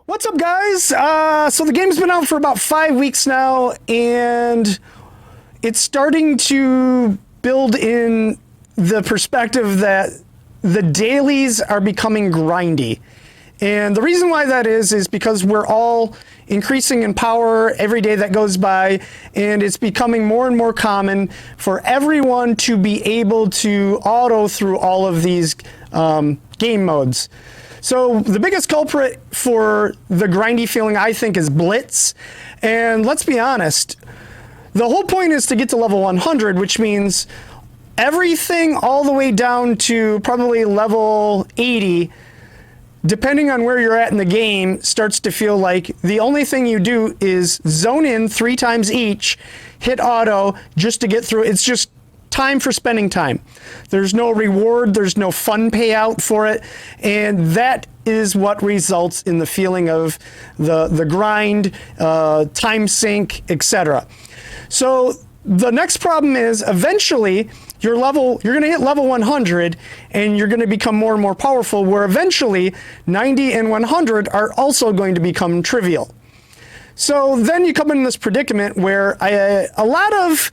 What's up, guys? So the game's been out for about 5 weeks now, and it's starting to build in the perspective that the dailies are becoming grindy. And the reason why that is because we're all increasing in power every day that goes by, and it's becoming more and more common for everyone to be able to auto through all of these game modes. So the biggest culprit for the grindy feeling, I think, is Blitz. And let's be honest, the whole point is to get to level 100, which means everything all the way down to probably level 80, depending on where you're at in the game, starts to feel like the only thing you do is zone in 3 times each, hit auto just to get through. It's just time for spending time. There's no reward, there's no fun payout for it, and that is what results in the feeling of the grind, time sink, etc. So the next problem is eventually you're going to hit level 100 and you're going to become more and more powerful, where eventually 90 and 100 are also going to become trivial. So then you come in this predicament where a lot of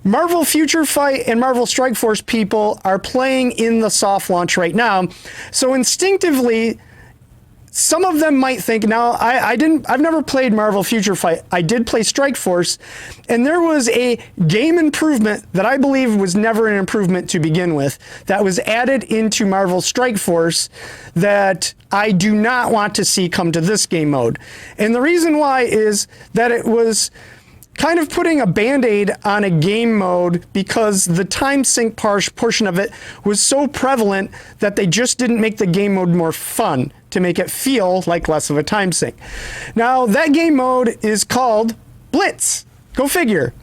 Marvel Future Fight and Marvel Strike Force people are playing in the soft launch right now. So instinctively, some of them might think, now I've never played Marvel Future Fight. I did play Strike Force, and there was a game improvement that I believe was never an improvement to begin with that was added into Marvel Strike Force that I do not want to see come to this game mode. And the reason why is that it was kind of putting a band-aid on a game mode because the time sink portion of it was so prevalent that they just didn't make the game mode more fun to make it feel like less of a time sink. Now, that game mode is called Blitz. Go figure.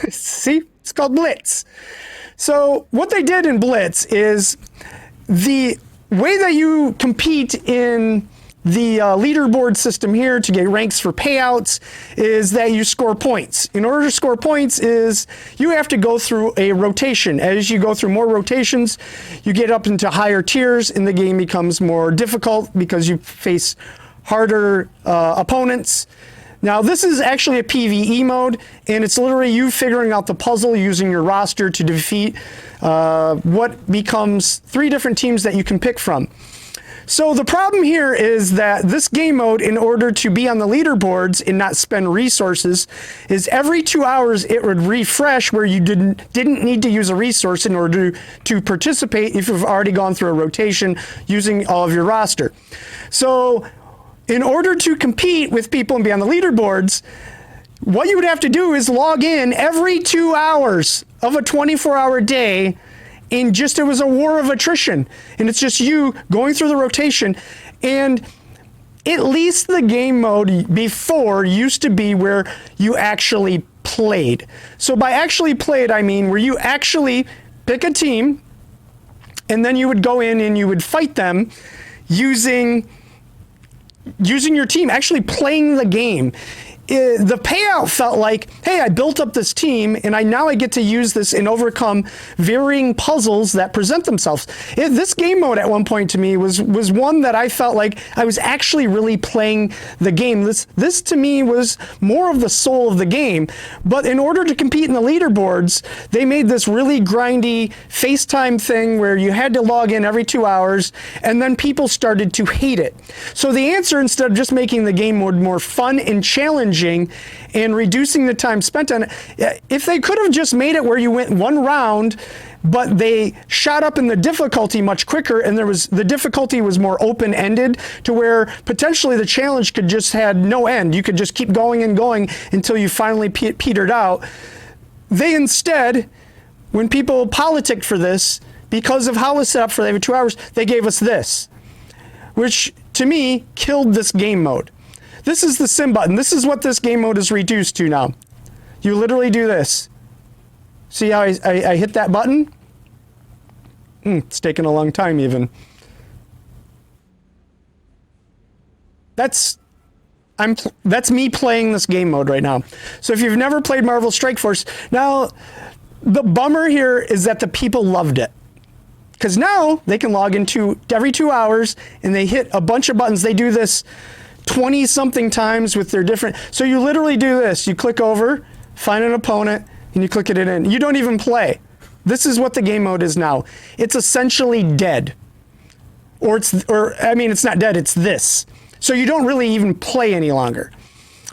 See? It's called Blitz. So what they did in Blitz is the way that you compete in the leaderboard system here to get ranks for payouts is that you score points. In order to score points is you have to go through a rotation. As you go through more rotations, you get up into higher tiers and the game becomes more difficult because you face harder opponents. Now, this is actually a PvE mode, and it's literally you figuring out the puzzle using your roster to defeat what becomes 3 different teams that you can pick from. So the problem here is that this game mode, in order to be on the leaderboards and not spend resources, is every 2 hours it would refresh where you didn't need to use a resource in order to participate if you've already gone through a rotation using all of your roster. So in order to compete with people and be on the leaderboards, what you would have to do is log in every 2 hours of a 24-hour day, and just it was a war of attrition, and it's just you going through the rotation. And at least the game mode before used to be where you actually played. So by actually played, I mean where you actually pick a team and then you would go in and you would fight them using your team, actually playing the game. The payout felt like, hey, I built up this team and now I get to use this and overcome varying puzzles that present themselves. This game mode at one point to me was one that I felt like I was actually really playing the game. This to me was more of the soul of the game. But in order to compete in the leaderboards, they made this really grindy FaceTime thing where you had to log in every 2 hours, and then people started to hate it. So the answer, instead of just making the game mode more fun and challenging and reducing the time spent on it, if they could have just made it where you went 1 round, but they shot up in the difficulty much quicker, and the difficulty was more open-ended to where potentially the challenge could just had no end. You could just keep going and going until you finally petered out. They instead, when people politicked for this, because of how it was set up for every 2 hours, they gave us this, which to me killed this game mode. This is the sim button. This is what this game mode is reduced to now. You literally do this. See how I hit that button? It's taking a long time even. That's me playing this game mode right now. So if you've never played Marvel Strike Force, now the bummer here is that the people loved it. Because now they can log into every 2 hours and they hit a bunch of buttons. They do this 20 something times with their different, so you literally do this. You click over, find an opponent, and you click it in. You don't even play. This is what the game mode is now. It's essentially dead. It's not dead, it's this. So you don't really even play any longer.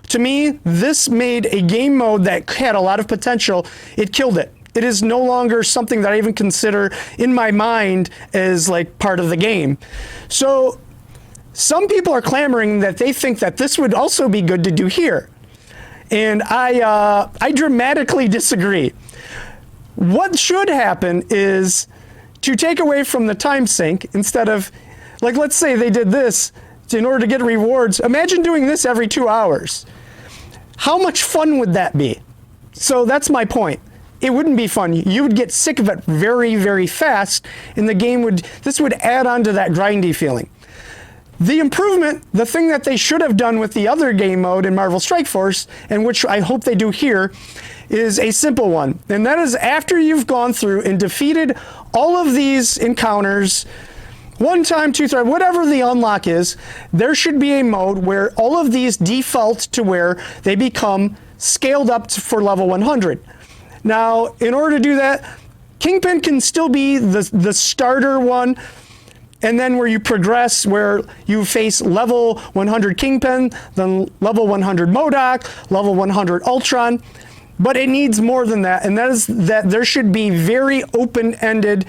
To me, this made a game mode that had a lot of potential. It killed it. It is no longer something that I even consider in my mind as like part of the game. So some people are clamoring that they think that this would also be good to do here. And I dramatically disagree. What should happen is to take away from the time sink instead of, like, let's say they did this in order to get rewards. Imagine doing this every 2 hours. How much fun would that be? So that's my point. It wouldn't be fun. You would get sick of it very, very fast, and this would add on to that grindy feeling. The improvement, the thing that they should have done with the other game mode in Marvel Strike Force, and which I hope they do here, is a simple one. And that is after you've gone through and defeated all of these encounters, 1 time, 2 times, whatever the unlock is, there should be a mode where all of these default to where they become scaled up for level 100. Now, in order to do that, Kingpin can still be the starter one, and then where you progress, where you face level 100 Kingpin, then level 100 MODOK, level 100 Ultron, but it needs more than that, and that is that there should be very open-ended,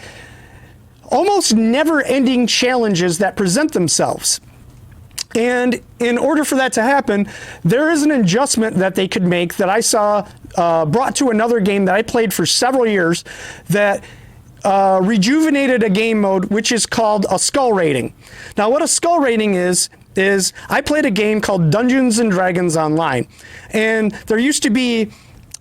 almost never-ending challenges that present themselves. And in order for that to happen, there is an adjustment that they could make that I saw brought to another game that I played for several years that rejuvenated a game mode, which is called a skull rating. Now, what a skull rating is I played a game called Dungeons and Dragons Online, and there used to be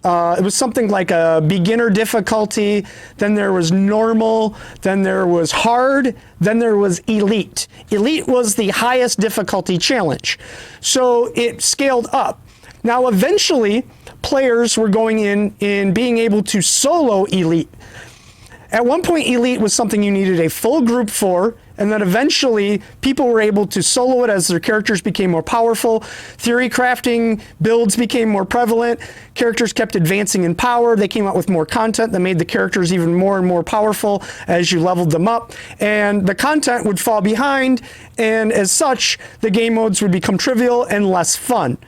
it was something like a beginner difficulty, then there was normal, then there was hard, then there was elite. Elite was the highest difficulty challenge. So it scaled up. Now eventually, players were going in and being able to solo elite. At one point, elite was something you needed a full group for, and then eventually people were able to solo it as their characters became more powerful. Theory crafting builds became more prevalent. Characters kept advancing in power. They came out with more content that made the characters even more and more powerful as you leveled them up. And the content would fall behind, and as such, the game modes would become trivial and less fun.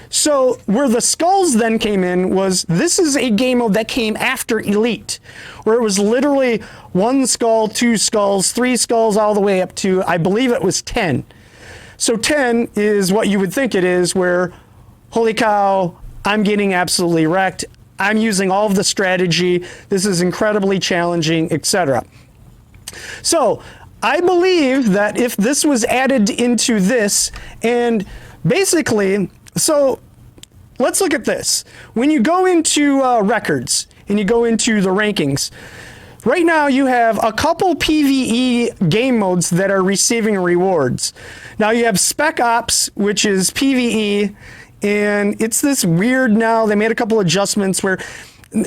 So where the skulls then came in was, this is a game mode that came after Elite, where it was literally 1 skull, 2 skulls, 3 skulls, all the way up to, I believe it was 10. So 10 is what you would think it is, where, holy cow, I'm getting absolutely wrecked. I'm using all of the strategy. This is incredibly challenging, etc. So I believe that if this was added into this, and basically, so let's look at this. When you go into records and you go into the rankings, right now you have a couple PvE game modes that are receiving rewards. Now you have Spec Ops, which is PvE, and it's this weird now. They made a couple adjustments where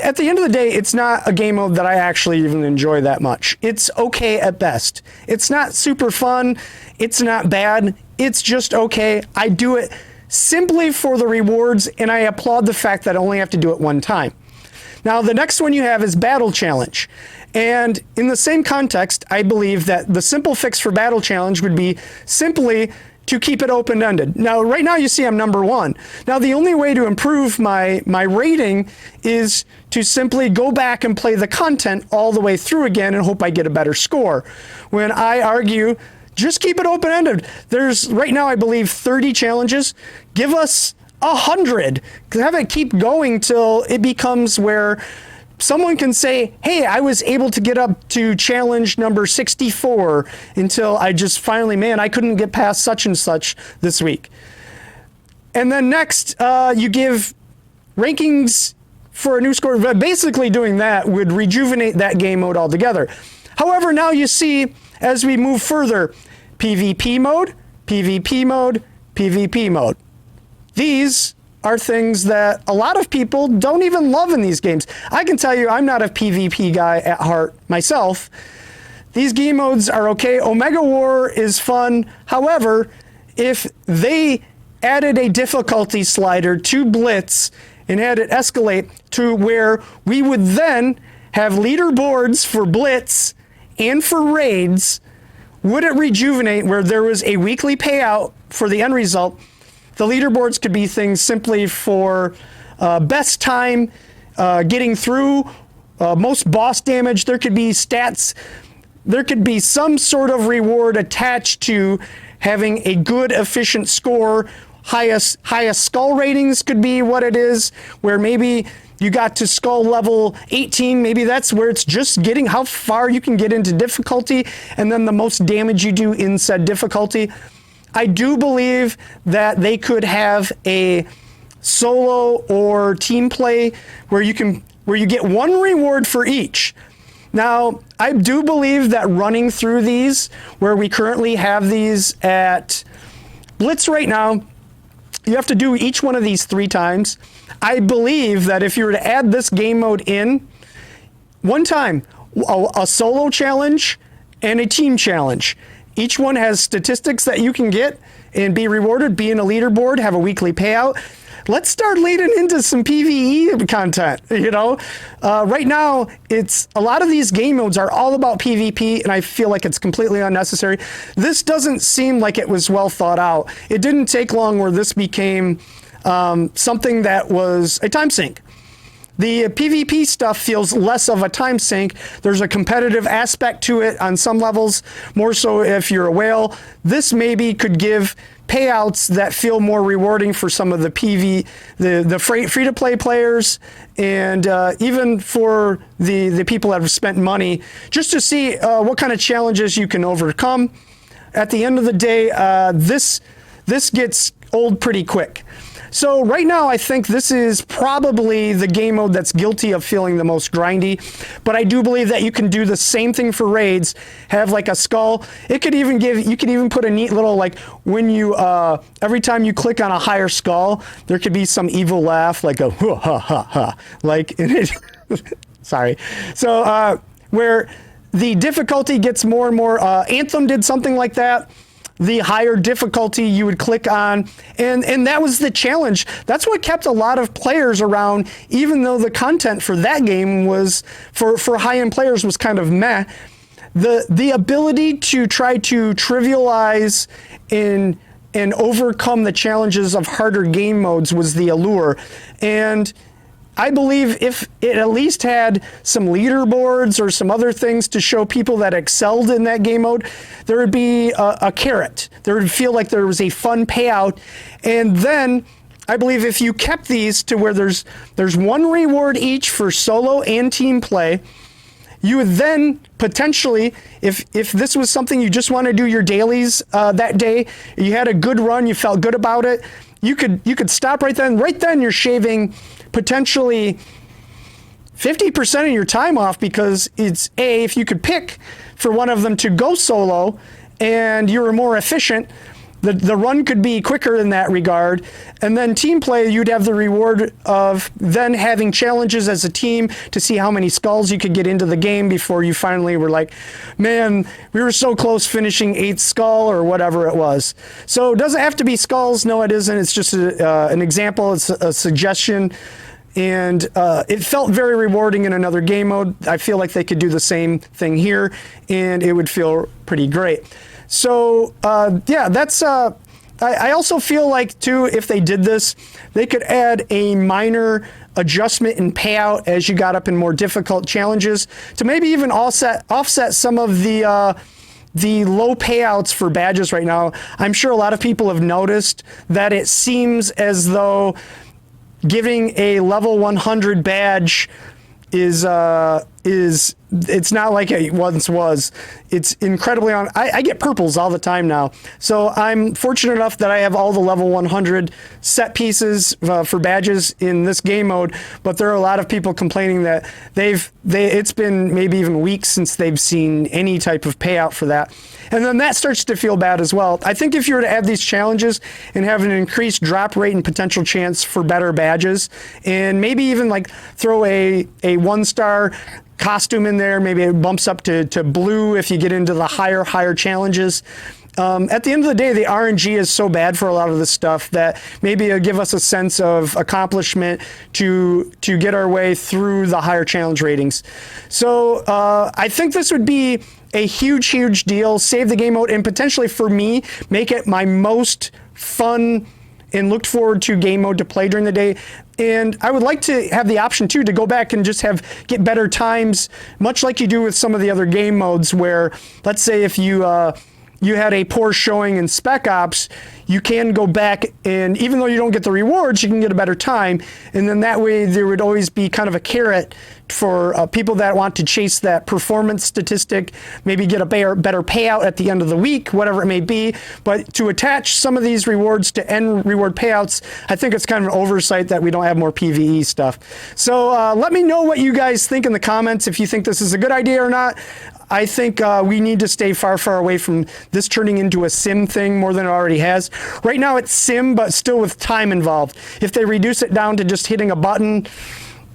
at the end of the day, it's not a game mode that I actually even enjoy that much. It's okay at best. It's not super fun. It's not bad. It's just okay. I do it simply for the rewards, and I applaud the fact that I only have to do it 1 time. Now, the next one you have is Battle Challenge. And in the same context, I believe that the simple fix for Battle Challenge would be simply to keep it open-ended. Now, right now you see I'm number 1. Now, the only way to improve my rating is to simply go back and play the content all the way through again and hope I get a better score. When I argue, just keep it open-ended. There's, right now, I believe, 30 challenges. Give us 100. Have it keep going till it becomes where someone can say, hey, I was able to get up to challenge number 64 until I just finally, man, I couldn't get past such and such this week. And then next, you give rankings for a new score. Basically doing that would rejuvenate that game mode altogether. However, now you see, as we move further, PvP mode, PvP mode, PvP mode. These are things that a lot of people don't even love in these games. I can tell you I'm not a PvP guy at heart myself. These game modes are okay. Omega War is fun. However, if they added a difficulty slider to Blitz and had it escalate to where we would then have leaderboards for Blitz and for raids, would it rejuvenate where there was a weekly payout for the end result? The leaderboards could be things simply for best time getting through, most boss damage. There could be stats. There could be some sort of reward attached to having a good, efficient score. Highest skull ratings could be what it is, where maybe you got to skull level 18. Maybe that's where it's just getting how far you can get into difficulty and then the most damage you do in said difficulty. I do believe that they could have a solo or team play where you get one reward for each. Now, I do believe that running through these, where we currently have these at Blitz right now, you have to do each one of these 3 times. I believe that if you were to add this game mode in, one time, a solo challenge and a team challenge. Each one has statistics that you can get and be rewarded, be in a leaderboard, have a weekly payout. Let's start leading into some PvE content, you know? Right now, a lot of these game modes are all about PvP, and I feel like it's completely unnecessary. This doesn't seem like it was well thought out. It didn't take long where this became something that was a time sink. The PvP stuff feels less of a time sink. There's a competitive aspect to it on some levels, more so if you're a whale. This maybe could give payouts that feel more rewarding for some of the the free-to-play players, and even for the people that have spent money, just to see what kind of challenges you can overcome. At the end of the day, this gets old pretty quick. So right now, I think this is probably the game mode that's guilty of feeling the most grindy, but I do believe that you can do the same thing for raids, have like a skull. It could even you could even put a neat little, like when you, every time you click on a higher skull, there could be some evil laugh, like a ha ha ha ha, like, sorry. So where the difficulty gets more and more, Anthem did something like that. The higher difficulty you would click on, and that was the challenge. That's what kept a lot of players around, even though the content for that game was, for high-end players, was kind of meh. The ability to try to trivialize and overcome the challenges of harder game modes was the allure. And I believe if it at least had some leaderboards or some other things to show people that excelled in that game mode, there would be a carrot. There would feel like there was a fun payout. And then I believe if you kept these to where there's one reward each for solo and team play, you would then potentially, if this was something you just want to do your dailies that day, you had a good run, you felt good about it, you could stop right then. Right then you're shaving potentially 50% of your time off, because it's if you could pick for one of them to go solo and you were more efficient, the run could be quicker in that regard. And then team play, you'd have the reward of then having challenges as a team to see how many skulls you could get into the game before you finally were like, man, we were so close finishing 8th skull or whatever it was. So it doesn't have to be skulls. No, it isn't. It's just an example. It's a suggestion. And it felt very rewarding in another game mode. I feel like they could do the same thing here, and it would feel pretty great. So yeah, that's. I also feel like too, if they did this, they could add a minor adjustment in payout as you got up in more difficult challenges to maybe even offset some of the low payouts for badges right now. I'm sure a lot of people have noticed that it seems as though giving a level 100 badge is it's not like it once was. It's incredibly I get purples all the time now. So I'm fortunate enough that I have all the level 100 set pieces for badges in this game mode, but there are a lot of people complaining that it's been maybe even weeks since they've seen any type of payout for that. And then that starts to feel bad as well. I think if you were to add these challenges and have an increased drop rate and potential chance for better badges, and maybe even like throw a 1-star costume in there, maybe it bumps up to blue if you get into the higher challenges. At the end of the day, the RNG is so bad for a lot of this stuff that maybe it'll give us a sense of accomplishment to get our way through the higher challenge ratings. So I think this would be a huge deal. Save the game mode, and potentially for me, make it my most fun and looked forward to game mode to play during the day. And I would like to have the option too to go back and just get better times, much like you do with some of the other game modes where, let's say if you had a poor showing in Spec Ops, you can go back, and even though you don't get the rewards, you can get a better time. And then that way there would always be kind of a carrot for people that want to chase that performance statistic, maybe get a better payout at the end of the week, whatever it may be. But to attach some of these rewards to end reward payouts, I think it's kind of an oversight that we don't have more PvE stuff. So let me know what you guys think in the comments, if you think this is a good idea or not. I think we need to stay far away from this turning into a sim thing more than it already has. Right now it's sim, but still with time involved. If they reduce it down to just hitting a button,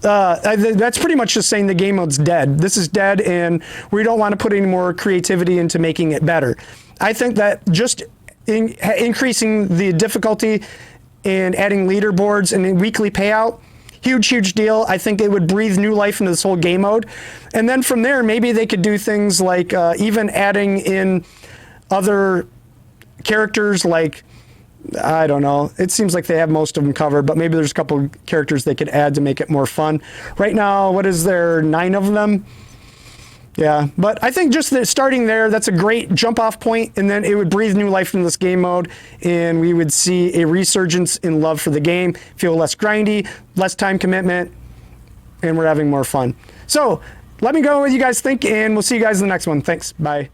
that's pretty much just saying the game mode's dead. This is dead, and we don't want to put any more creativity into making it better. I think that just increasing the difficulty and adding leaderboards and a weekly payout, huge deal. I think it would breathe new life into this whole game mode. And then from there, maybe they could do things like even adding in other characters, like, I don't know. It seems like they have most of them covered, but maybe there's a couple characters they could add to make it more fun. Right now, what is there, 9 of them? Yeah, but I think just starting there, that's a great jump-off point, and then it would breathe new life into this game mode, and we would see a resurgence in love for the game, feel less grindy, less time commitment, and we're having more fun. So let me know what you guys think, and we'll see you guys in the next one. Thanks. Bye.